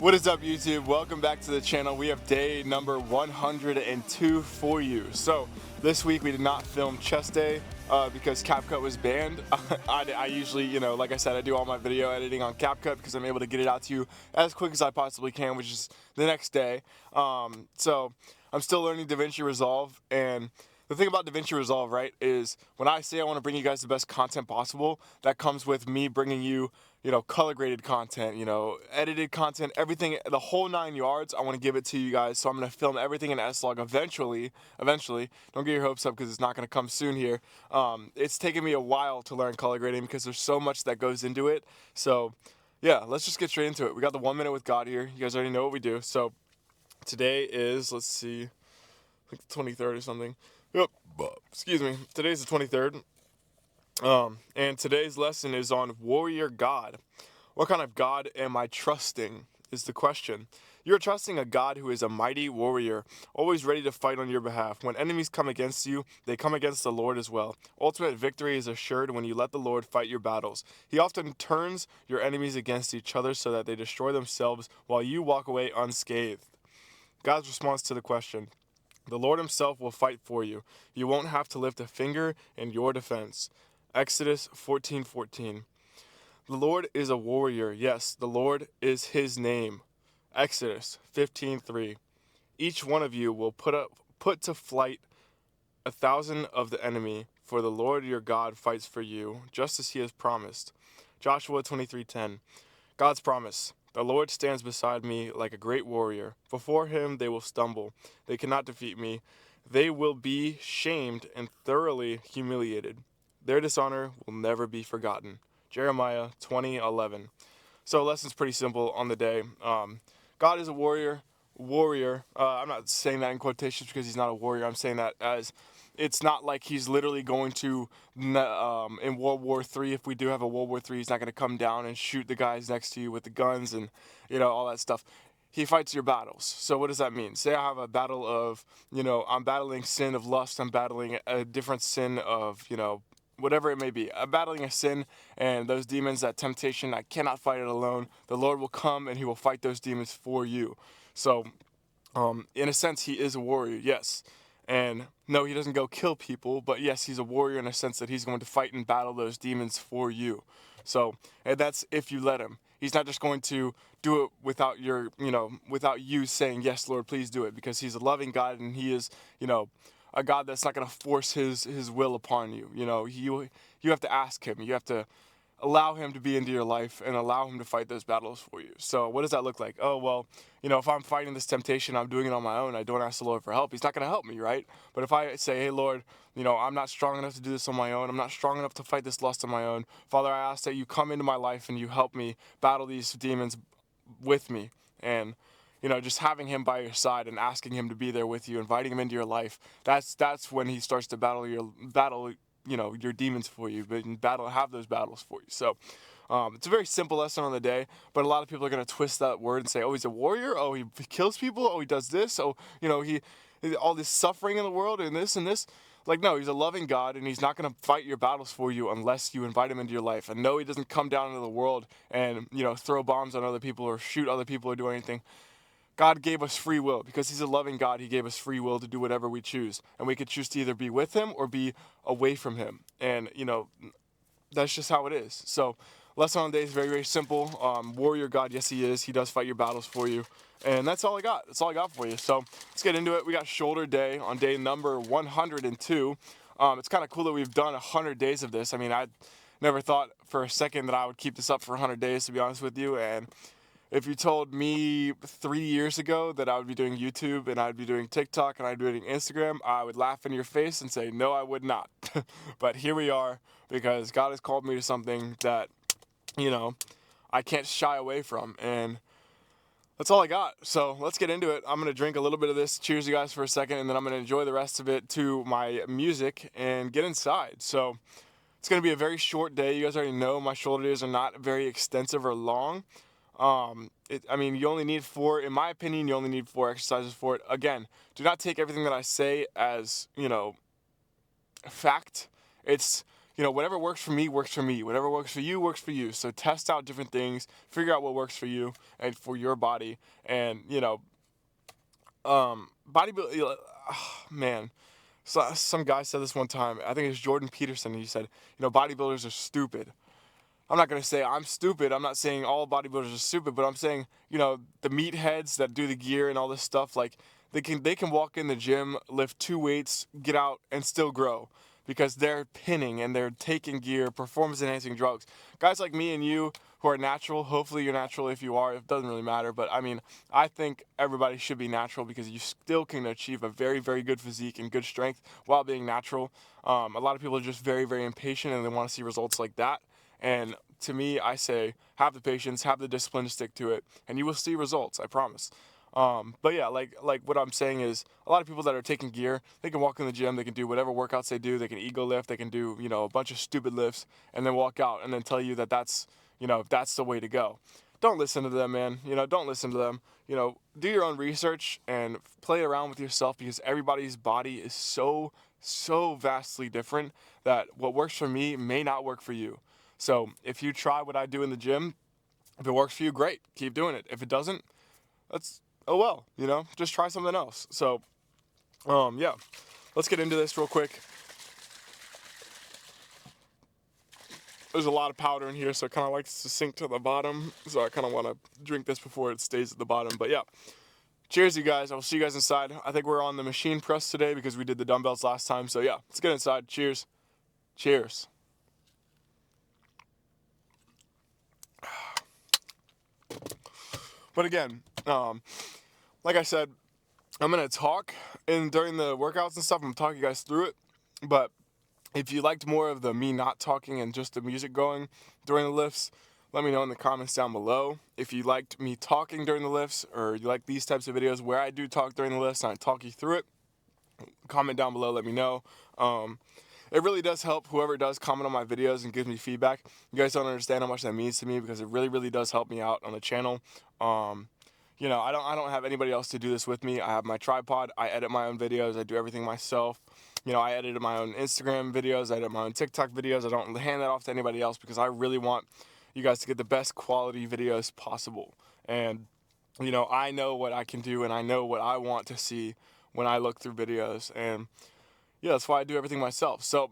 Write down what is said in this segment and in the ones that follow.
What is up, YouTube? Welcome back to the channel. We have day number 102 for you. So this week we did not film chest day because CapCut was banned. I usually, like I said, I do all my video editing on CapCut because I'm able to get it out to you as quick as I possibly can, which is the next day. So I'm still learning DaVinci Resolve, and the thing about DaVinci Resolve, right, is when I say I want to bring you guys the best content possible, that comes with me bringing you, color graded content, edited content, everything, the whole 9 yards. I want to give it to you guys. So I'm going to film everything in S-Log eventually. Don't get your hopes up because it's not going to come soon here. It's taken me a while to learn color grading because there's so much that goes into it. So yeah, let's just get straight into it. We got the 1 minute with God here. You guys already know what we do. So today is, let's see, I think the 23rd or something. Yep. Excuse me. Today's the 23rd. And today's lesson is on warrior God. What kind of God am I trusting is the question. You're trusting a God who is a mighty warrior, always ready to fight on your behalf. When enemies come against you, they come against the Lord as well. Ultimate victory is assured when you let the Lord fight your battles. He often turns your enemies against each other so that they destroy themselves while you walk away unscathed. God's response to the question. The Lord himself will fight for you. You won't have to lift a finger in your defense. Exodus 14:14. The Lord is a warrior. Yes, the Lord is his name. Exodus 15:3. Each one of you will put to flight 1,000 of the enemy, for the Lord your God fights for you, just as he has promised. Joshua 23:10. God's promise. The Lord stands beside me like a great warrior. Before him they will stumble. They cannot defeat me. They will be shamed and thoroughly humiliated. Their dishonor will never be forgotten. Jeremiah 20:11. So lesson's pretty simple on the day. God is a warrior. I'm not saying that in quotations because he's not a warrior. I'm saying that as it's not like he's literally going to, in World War III, if we do have a World War III, he's not going to come down and shoot the guys next to you with the guns and, all that stuff. He fights your battles. So what does that mean? Say I have a battle of, I'm battling sin of lust. I'm battling a different sin of, whatever it may be. I'm battling a sin and those demons, that temptation, I cannot fight it alone. The Lord will come and he will fight those demons for you. So, in a sense, he is a warrior, yes. And no, he doesn't go kill people, but yes, he's a warrior in a sense that he's going to fight and battle those demons for you. So, and that's if you let him. He's not just going to do it without without you saying, yes, Lord, please do it, because he's a loving God and he is, a God that's not going to force his will upon you. You have to ask him. You have to allow him to be into your life and allow him to fight those battles for you. So what does that look like? Oh, well, if I'm fighting this temptation, I'm doing it on my own. I don't ask the Lord for help. He's not going to help me, right? But if I say, hey, Lord, I'm not strong enough to do this on my own. I'm not strong enough to fight this lust on my own. Father, I ask that you come into my life and you help me battle these demons with me. And just having him by your side and asking him to be there with you, inviting him into your life, that's when he starts to battle your demons for you, but have those battles for you. So it's a very simple lesson on the day, but a lot of people are going to twist that word and say, oh, he's a warrior, oh, he kills people, oh, he does this, oh, he all this suffering in the world and this and this. Like, no, he's a loving God, and he's not going to fight your battles for you unless you invite him into your life. And no, he doesn't come down into the world and, throw bombs on other people or shoot other people or do anything. God gave us free will. Because he's a loving God, he gave us free will to do whatever we choose. And we could choose to either be with him or be away from him. And, that's just how it is. So, lesson on the day is very, very simple. Warrior God, yes, he is. He does fight your battles for you. And that's all I got. That's all I got for you. So, let's get into it. We got shoulder day on day number 102. It's kind of cool that we've done 100 days of this. I mean, I never thought for a second that I would keep this up for 100 days, to be honest with you. And if you told me 3 years ago that I would be doing YouTube and I'd be doing TikTok and I'd be doing Instagram, I would laugh in your face and say, no, I would not. But here we are, because God has called me to something that, I can't shy away from. And that's all I got. So let's get into it. I'm going to drink a little bit of this. Cheers, you guys, for a second. And then I'm going to enjoy the rest of it to my music and get inside. So it's going to be a very short day. You guys already know my shoulder days are not very extensive or long. You only need in my opinion, you only need 4 exercises for it. Again, do not take everything that I say as, fact. It's you know, whatever works for me works for me. Whatever works for you works for you. So test out different things, figure out what works for you and for your body. And, you know, bodybuilding, man. So some guy said this one time. I think it was Jordan Peterson. He said, you know, bodybuilders are stupid. I'm not going to say I'm stupid. I'm not saying all bodybuilders are stupid, but I'm saying, you know, the meatheads that do the gear and all this stuff, like they can walk in the gym, lift 2 weights, get out and still grow because they're pinning and they're taking gear, performance enhancing drugs. Guys like me and you who are natural, hopefully you're natural. If you are, it doesn't really matter, but I mean, I think everybody should be natural because you still can achieve a very, very good physique and good strength while being natural. A lot of people are just very, very impatient and they want to see results like that. And to me, I say, have the patience, have the discipline to stick to it, and you will see results, I promise. But yeah, like what I'm saying is, a lot of people that are taking gear, they can walk in the gym, they can do whatever workouts they do, they can ego lift, they can do, you know, a bunch of stupid lifts, and then walk out and then tell you that that's, you know, that's the way to go. Don't listen to them, man. You know, don't listen to them. You know, do your own research and play around with yourself because everybody's body is so vastly different that what works for me may not work for you. So if you try what I do in the gym, if it works for you, great, keep doing it. If it doesn't, that's, oh well, you know, just try something else. So, yeah, let's get into this real quick. There's a lot of powder in here, so it kind of likes to sink to the bottom. So I kind of want to drink this before it stays at the bottom. But yeah, cheers, you guys. I'll see you guys inside. I think we're on the machine press today because we did the dumbbells last time. So yeah, let's get inside. Cheers. Cheers. But again, like I said, I'm going to talk during the workouts and stuff. I'm going to talk you guys through it. But if you liked more of the me not talking and just the music going during the lifts, let me know in the comments down below. If you liked me talking during the lifts or you like these types of videos where I do talk during the lifts and I talk you through it, comment down below, let me know. It really does help whoever does comment on my videos and gives me feedback. You guys don't understand how much that means to me because it really, really does help me out on the channel. You know, I don't have anybody else to do this with me. I have my tripod. I edit my own videos. I do everything myself. You know, I edited my own Instagram videos. I edit my own TikTok videos. I don't hand that off to anybody else because I really want you guys to get the best quality videos possible. And, you know, I know what I can do and I know what I want to see when I look through videos. And yeah, that's why I do everything myself. So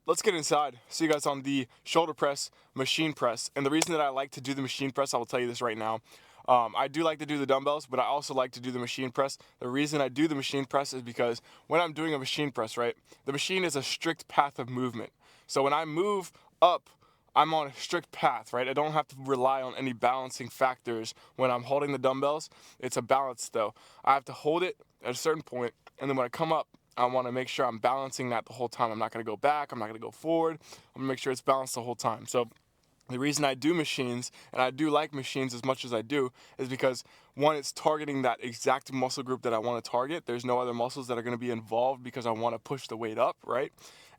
let's get inside. See you guys on the shoulder press, machine press. And the reason that I like to do the machine press, I will tell you this right now. I do like to do the dumbbells, but I also like to do the machine press. The reason I do the machine press is because when I'm doing a machine press, right, the machine is a strict path of movement. So when I move up, I'm on a strict path, right? I don't have to rely on any balancing factors when I'm holding the dumbbells. It's a balance though. I have to hold it at a certain point, and then when I come up, I want to make sure I'm balancing that the whole time. I'm not going to go back. I'm not going to go forward. I'm going to make sure it's balanced the whole time. So the reason I do machines, and I do like machines as much as I do, is because, one, it's targeting that exact muscle group that I want to target. There's no other muscles that are going to be involved because I want to push the weight up, right?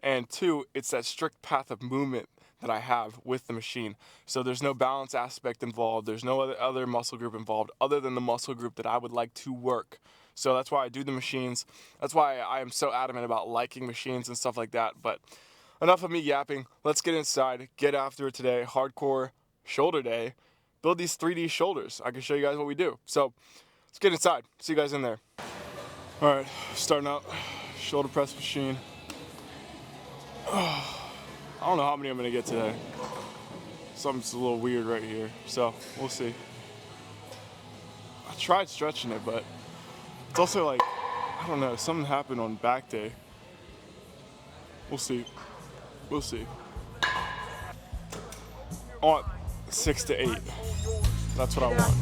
And two, it's that strict path of movement that I have with the machine. So there's no balance aspect involved. There's no other muscle group involved other than the muscle group that I would like to work. So that's why I do the machines. That's why I am so adamant about liking machines and stuff like that. But enough of me yapping. Let's get inside, get after it today. Hardcore shoulder day. Build these 3D shoulders. I can show you guys what we do. So let's get inside. See you guys in there. All right, starting out, shoulder press machine. I don't know how many I'm gonna get today. Something's a little weird right here, so we'll see. I tried stretching it, but it's also like, I don't know, something happened on back day. We'll see. We'll see. I want 6 to 8. That's what I want.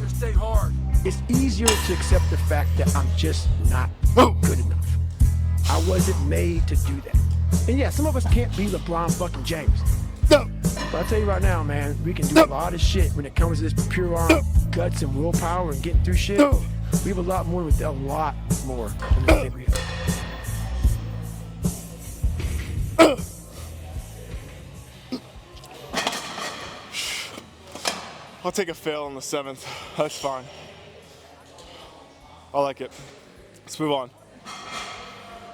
It's easier to accept the fact that I'm just not good enough. I wasn't made to do that. And yeah, some of us can't be LeBron fucking James. But I'll tell you right now, man, we can do a lot of shit when it comes to this pure arm, guts and willpower and getting through shit. We have a lot more with a lot more than we think we have. I'll take a fail on the 7th. That's fine. I like it. Let's move on.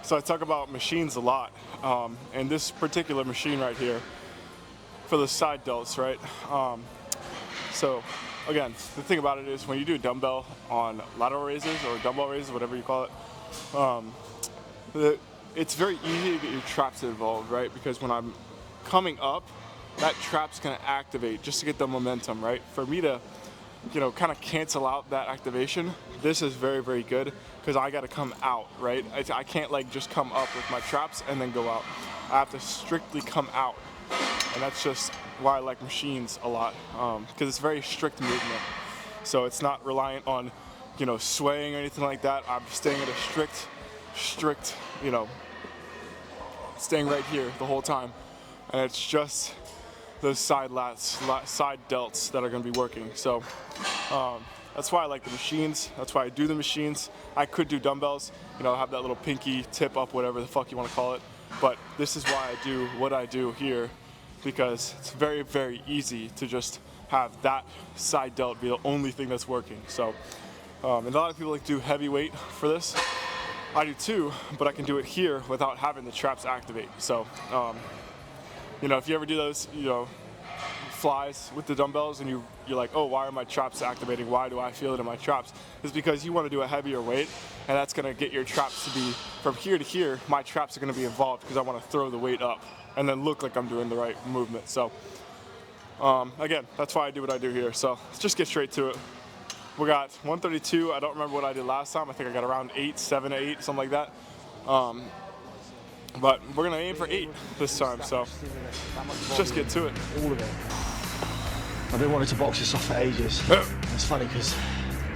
So I talk about machines a lot, and this particular machine right here for the side delts, right? So again, the thing about it is when you do dumbbell on lateral raises or dumbbell raises, whatever you call it, it's very easy to get your traps involved, right? Because when I'm coming up, that trap's gonna activate just to get the momentum, right? For me to, you know, kind of cancel out that activation, this is very, very good because I gotta come out, right? I can't like just come up with my traps and then go out. I have to strictly come out. And that's just why I like machines a lot, because it's very strict movement. So it's not reliant on, you know, swaying or anything like that. I'm staying at a strict, you know, staying right here the whole time. And it's just those side lats, side delts that are going to be working. So that's why I like the machines. That's why I do the machines. I could do dumbbells, you know, have that little pinky tip up, whatever the fuck you want to call it. But this is why I do what I do here, because it's very, very easy to just have that side delt be the only thing that's working. So, and a lot of people like to do heavy weight for this. I do too, but I can do it here without having the traps activate. So, you know, if you ever do those, you know, flies with the dumbbells and you're like, oh, why are my traps activating? Why do I feel it in my traps? It's because you want to do a heavier weight, and that's going to get your traps to be, from here to here, my traps are going to be involved because I want to throw the weight up and then look like I'm doing the right movement. So, again, that's why I do what I do here. So let's just get straight to it. We got 132. I don't remember what I did last time. I think I got around 8, 7 to 8, something like that. But we're gonna aim for 8 this time, so let's just get to it. All of it. I've been wanting to box this off for ages. It's funny because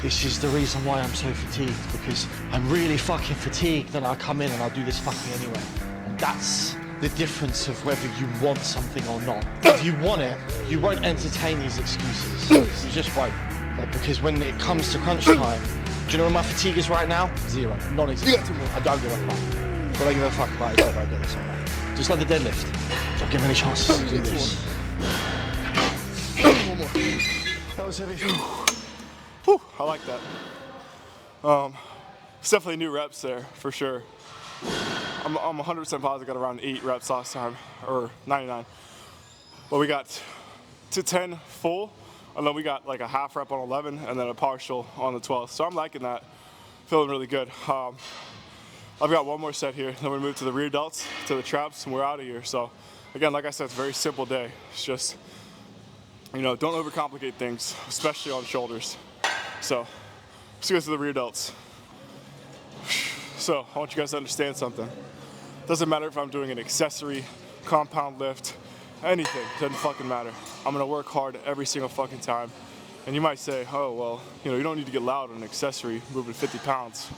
this is the reason why I'm so fatigued, because I'm really fucking fatigued and I come in and I'll do this fucking anyway. And that's the difference of whether you want something or not. If you want it, you won't entertain these excuses. You just won't. Like, because when it comes to crunch time, do you know where my fatigue is right now? 0. Non-existent. I don't give a fuck. What I give a fuck about is whether I get this or not. Just like the deadlift. Don't give me any chances to do this. That was heavy. Whew, I like that. It's definitely new reps there, for sure. I'm 100% positive I got around 8 reps last time, or 99. Well, we got to 10 full, and then we got like a half rep on 11, and then a partial on the 12th. So I'm liking that. Feeling really good. I've got one more set here, then we move to the rear delts, to the traps, and we're out of here. So again, like I said, it's a very simple day. It's just, you know, don't overcomplicate things, especially on shoulders. So let's go to the rear delts. So I want you guys to understand something. Doesn't matter if I'm doing an accessory, compound lift, anything, doesn't fucking matter. I'm gonna work hard every single fucking time. And you might say, oh, well, you know, you don't need to get loud on an accessory moving 50 pounds.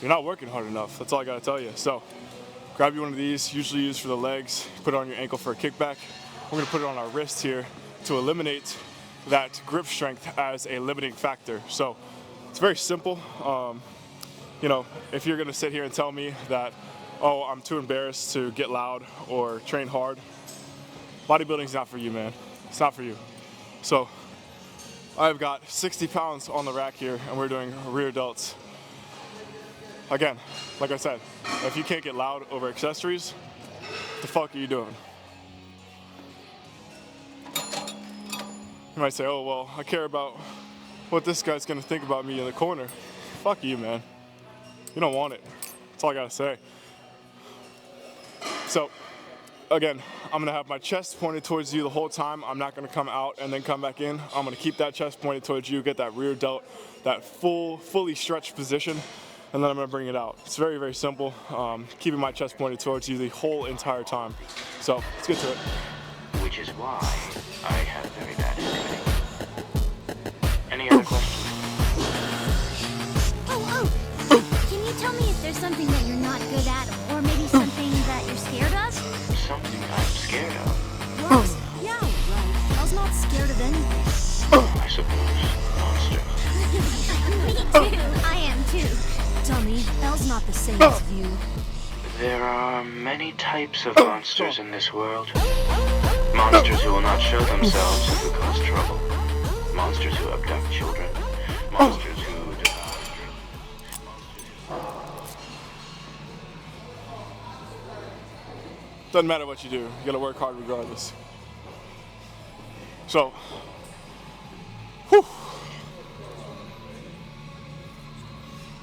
You're not working hard enough, that's all I gotta tell you. So grab you one of these, usually used for the legs, put it on your ankle for a kickback. We're gonna put it on our wrist here to eliminate that grip strength as a limiting factor. So it's very simple. You know, if you're gonna sit here and tell me that, oh, I'm too embarrassed to get loud or train hard, bodybuilding's not for you, man. It's not for you. So I've got 60 pounds on the rack here, and we're doing rear delts. Again, like I said, if you can't get loud over accessories, what the fuck are you doing? You might say, oh, well, I care about what this guy's gonna think about me in the corner. Fuck you, man. You don't want it. That's all I gotta say. So, again, I'm gonna have my chest pointed towards you the whole time. I'm not gonna come out and then come back in. I'm gonna keep that chest pointed towards you, get that rear delt, that fully stretched position, and then I'm gonna bring it out. It's very, very simple. Keeping my chest pointed towards you the whole entire time. So, let's get to it. Which is why I have very bad handwriting. Any other questions? Can you tell me if there's something that you're not good at, or maybe something that you're scared of? Something I'm scared of. Rocks? Yeah, right. I was not scared of anything. I suppose monsters. Me too. I am too. Dummy, Elle's not the same as you. There are many types of monsters in this world. Monsters who will not show themselves if it cause trouble. Monsters who abduct children. Monsters who devour Doesn't matter what you do, you gotta work hard regardless. So, whew.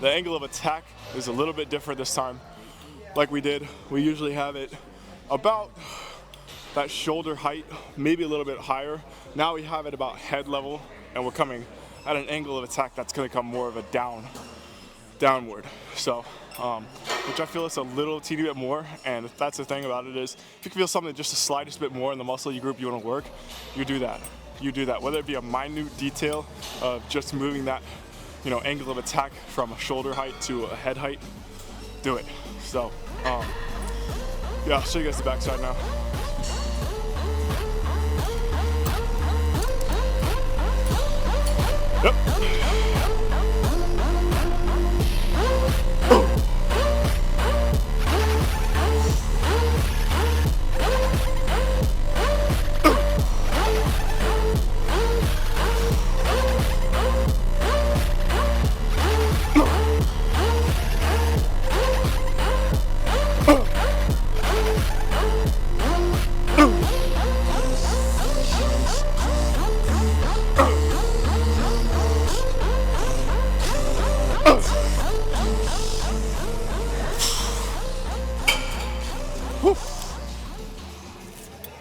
The angle of attack is a little bit different this time. Like we usually have it about that shoulder height, maybe a little bit higher. Now we have it about head level, and we're coming at an angle of attack that's gonna come more of a downward. So, which I feel is a little teeny bit more, and that's the thing about it is, if you can feel something just the slightest bit more in the muscle group you wanna work, you do that. You do that, whether it be a minute detail of just moving that, you know, angle of attack from a shoulder height to a head height, do it. So, yeah, I'll show you guys the backside now. Yep.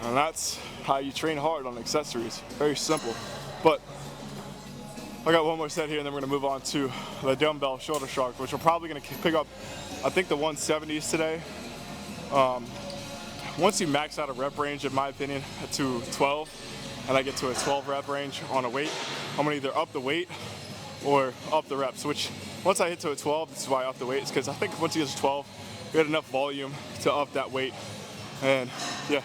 And that's how you train hard on accessories. Very simple. But I got one more set here, and then we're gonna move on to the dumbbell shoulder shrugs, which we're probably gonna pick up, I think, the 170s today. Once you max out a rep range, in my opinion, to 12, and I get to a 12 rep range on a weight, I'm gonna either up the weight or up the reps, which once I hit to a 12, this is why I up the weight, is because I think once you get to 12, you get enough volume to up that weight. And yeah,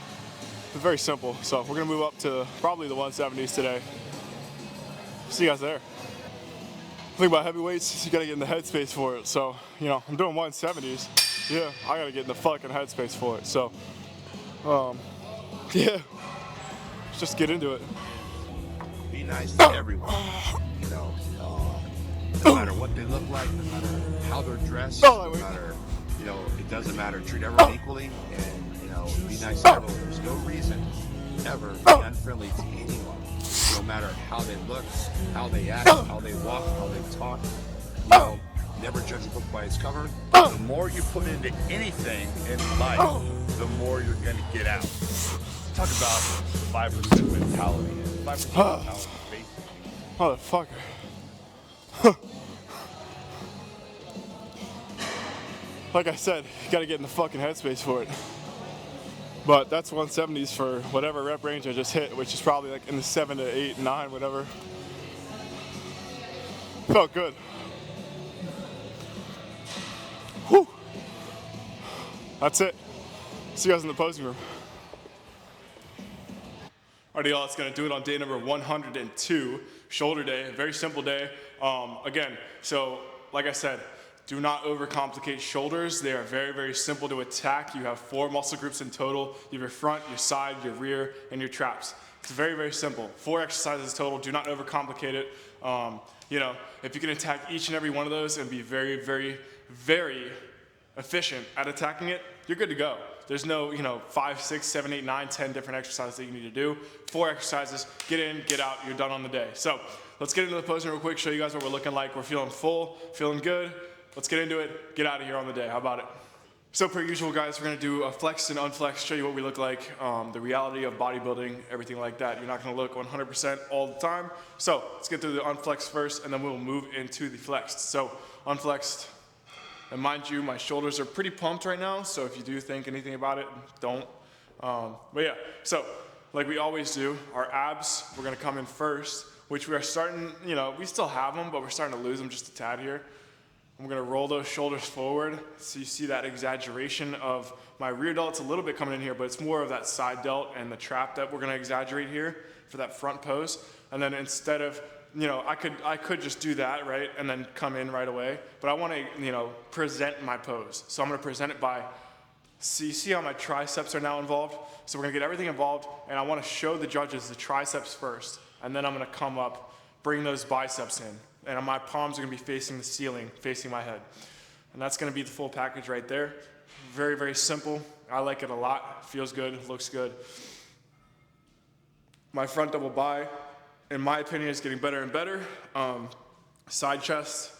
it's very simple. So we're gonna move up to probably the 170s today. See you guys there. The thing about heavy weights, you gotta get in the headspace for it. So, you know, I'm doing 170s. Yeah, I gotta get in the fucking headspace for it. So, yeah, let's just get into it. Be nice to everyone. You know, no matter what they look like, no matter how they're dressed, no matter, you know, it doesn't matter. Treat everyone equally, and you know, be nice to everyone. There's no reason ever to be unfriendly to anyone, no matter how they look, how they act, how they walk, how they talk. You know, never judge a book by its cover. The more you put into anything in life, the more you're going to get out. Talk about 5% mentality. 5% mentality, basically. Motherfucker. Like I said, you gotta get in the fucking headspace for it. But that's 170s for whatever rep range I just hit, which is probably like in the 7 to 8, 9, whatever. Felt good. Whew. That's it. See you guys in the posing room. Alrighty, y'all, it's gonna do it on day number 102, shoulder day. Very simple day. Again, so like I said, do not overcomplicate shoulders. They are very, very simple to attack. You have 4 muscle groups in total. You have your front, your side, your rear, and your traps. It's very, very simple. 4 exercises total. Do not overcomplicate it. You know, if you can attack each and every one of those and be very, very, very efficient at attacking it, you're good to go. There's no, you know, 5, 6, 7, 8, 9, 10 different exercises that you need to do. 4 exercises, get in, get out, you're done on the day. So let's get into the posing real quick, show you guys what we're looking like. We're feeling full, feeling good. Let's get into it, get out of here on the day. How about it? So per usual, guys, we're gonna do a flex and unflex, show you what we look like, the reality of bodybuilding, everything like that. You're not gonna look 100% all the time. So let's get through the unflexed first, and then we'll move into the flexed. So unflexed, and mind you, my shoulders are pretty pumped right now, so if you do think anything about it, don't. But yeah, so like we always do, our abs, we're gonna come in first, which we are starting, you know, we still have them, but we're starting to lose them just a tad here. I'm gonna roll those shoulders forward, so you see that exaggeration of my rear delt's a little bit coming in here, but it's more of that side delt and the trap that we're gonna exaggerate here for that front pose. And then instead of, you know, I could just do that, right, and then come in right away, but I wanna, you know, present my pose. So I'm gonna present it by, see how my triceps are now involved? So we're gonna get everything involved, and I wanna show the judges the triceps first, and then I'm gonna come up, bring those biceps in. And my palms are gonna be facing the ceiling, facing my head. And that's gonna be the full package right there. Very, very simple. I like it a lot. Feels good, looks good. My front double bi, in my opinion, is getting better and better. Side chest.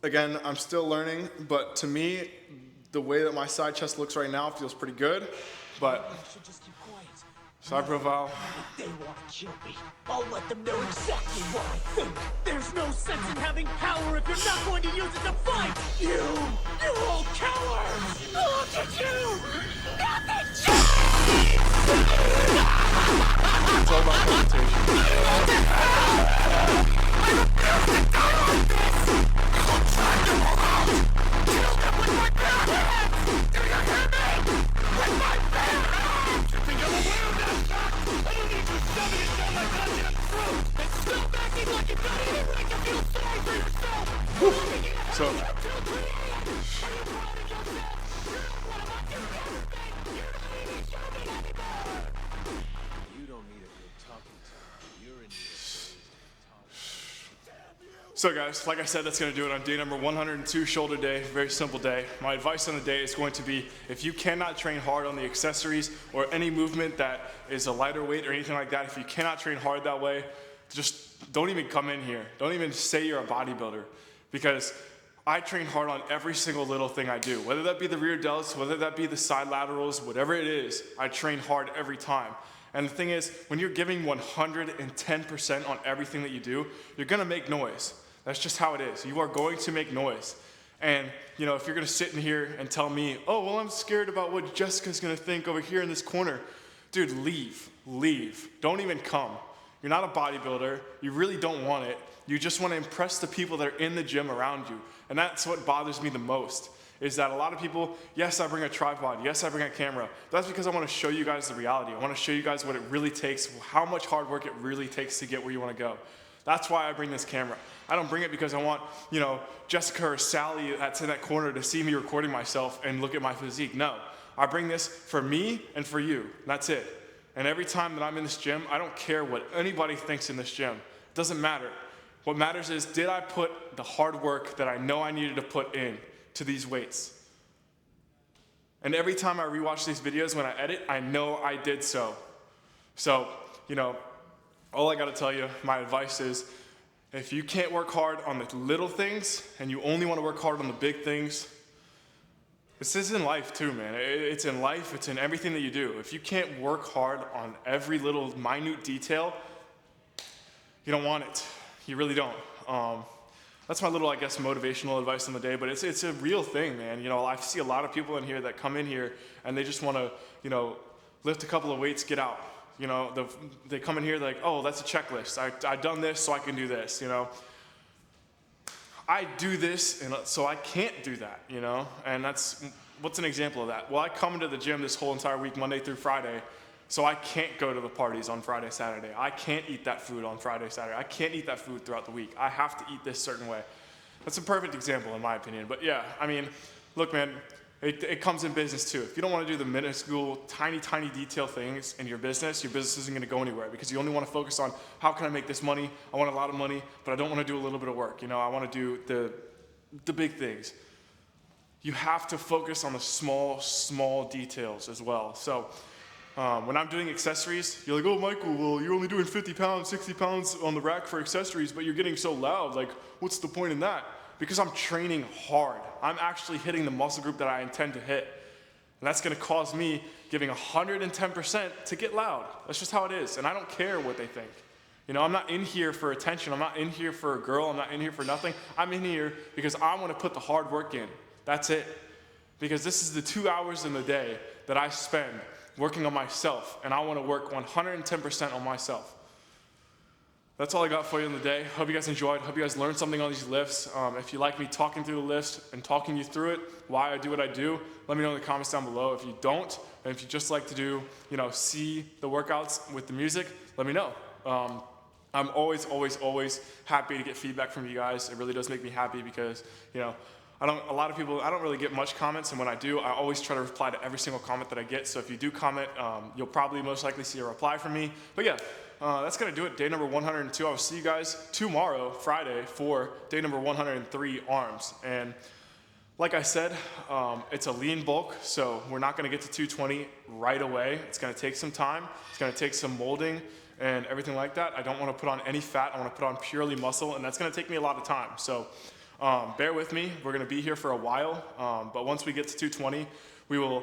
Again, I'm still learning, but to me, the way that my side chest looks right now feels pretty good. But side profile. They want to kill me. I'll let them know exactly what I think. There's no sense in having power if you're not going to use it to fight. You're all cowards. Look at you. Nothing It's all about meditation. So, So guys, like I said, that's gonna do it on day number 102, shoulder day, very simple day. My advice on the day is going to be, if you cannot train hard on the accessories or any movement that is a lighter weight or anything like that, if you cannot train hard that way, just don't even come in here. Don't even say you're a bodybuilder, because I train hard on every single little thing I do. Whether that be the rear delts, whether that be the side laterals, whatever it is, I train hard every time. And the thing is, when you're giving 110% on everything that you do, you're gonna make noise. That's just how it is. You are going to make noise. And you know, if you're gonna sit in here and tell me, oh, well, I'm scared about what Jessica's gonna think over here in this corner. Dude, leave. Don't even come. You're not a bodybuilder. You really don't want it. You just wanna impress the people that are in the gym around you. And that's what bothers me the most, is that a lot of people, yes, I bring a tripod, yes, I bring a camera. That's because I wanna show you guys the reality. I wanna show you guys what it really takes, how much hard work it really takes to get where you wanna go. That's why I bring this camera. I don't bring it because I want, you know, Jessica or Sally that's in that corner to see me recording myself and look at my physique. No, I bring this for me and for you. That's it. And every time that I'm in this gym, I don't care what anybody thinks in this gym. It doesn't matter. What matters is, did I put the hard work that I know I needed to put in to these weights? And every time I rewatch these videos when I edit, I know I did so. So, you know, all I gotta tell you, my advice is, if you can't work hard on the little things and you only wanna work hard on the big things, this is in life too, man. It's in life, it's in everything that you do. If you can't work hard on every little minute detail, you don't want it. You really don't. That's my little, I guess, motivational advice on the day, but it's a real thing, man. You know, I see a lot of people in here that come in here and they just wanna, you know, lift a couple of weights, get out. You know, they come in here, they're like, oh, that's a checklist. I've done this, so I can do this, you know. I do this, and so I can't do that, you know. And what's an example of that? Well, I come into the gym this whole entire week, Monday through Friday, so I can't go to the parties on Friday, Saturday. I can't eat that food on Friday, Saturday. I can't eat that food throughout the week. I have to eat this certain way. That's a perfect example in my opinion. But yeah, I mean, look, man, it comes in business too. If you don't want to do the minuscule, tiny detail things in your business isn't going to go anywhere, because you only want to focus on, how can I make this money? I want a lot of money, but I don't want to do a little bit of work. You know, I want to do the big things. You have to focus on the small details as well. So when I'm doing accessories, you're like, oh, Michael, well, you're only doing 50 pounds, 60 pounds on the rack for accessories, but you're getting so loud. Like, what's the point in that? Because I'm training hard. I'm actually hitting the muscle group that I intend to hit. And that's gonna cause me giving 110% to get loud. That's just how it is. And I don't care what they think. You know, I'm not in here for attention. I'm not in here for a girl. I'm not in here for nothing. I'm in here because I wanna put the hard work in. That's it. Because this is the 2 hours in the day that I spend working on myself. And I wanna work 110% on myself. That's all I got for you in the day. Hope you guys enjoyed. Hope you guys learned something on these lifts. If you like me talking through the lifts and talking you through it, why I do what I do, let me know in the comments down below. If you don't, and if you just like to do, you know, see the workouts with the music, let me know. I'm always happy to get feedback from you guys. It really does make me happy because, you know, I don't really get much comments, and when I do, I always try to reply to every single comment that I get. So if you do comment, you'll probably most likely see a reply from me. But yeah, that's gonna do it. Day number 102. I will see you guys tomorrow, Friday, for day number 103, arms. And Like I said, it's a lean bulk, so we're not gonna get to 220 right away. It's gonna take some time. It's gonna take some molding and everything like that. I don't wanna put on any fat. I wanna put on purely muscle, and that's gonna take me a lot of time. So bear with me. We're gonna be here for a while, but once we get to 220, we will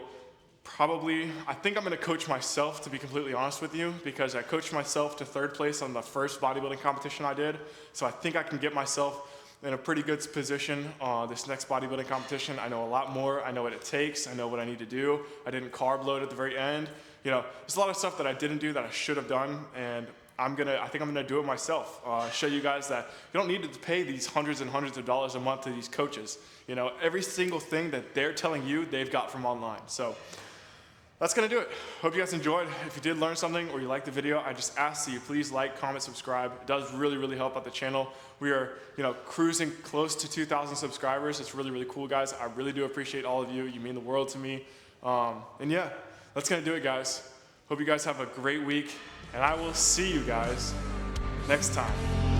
probably, I think I'm gonna coach myself, to be completely honest with you, because I coached myself to 3rd place on the first bodybuilding competition I did. So I think I can get myself in a pretty good position this next bodybuilding competition. I know a lot more. I know what it takes. I know what I need to do. I didn't carb load at the very end. You know, there's a lot of stuff that I didn't do that I should have done, and I think I'm gonna do it myself. Show you guys that you don't need to pay these hundreds and hundreds of dollars a month to these coaches. You know, every single thing that they're telling you, they've got from online. So that's gonna do it. Hope you guys enjoyed. If you did learn something or you liked the video, I just ask that you please like, comment, subscribe. It does really, really help out the channel. We are, you know, cruising close to 2,000 subscribers. It's really, really cool, guys. I really do appreciate all of you. You mean the world to me. And yeah, that's gonna do it, guys. Hope you guys have a great week, and I will see you guys next time.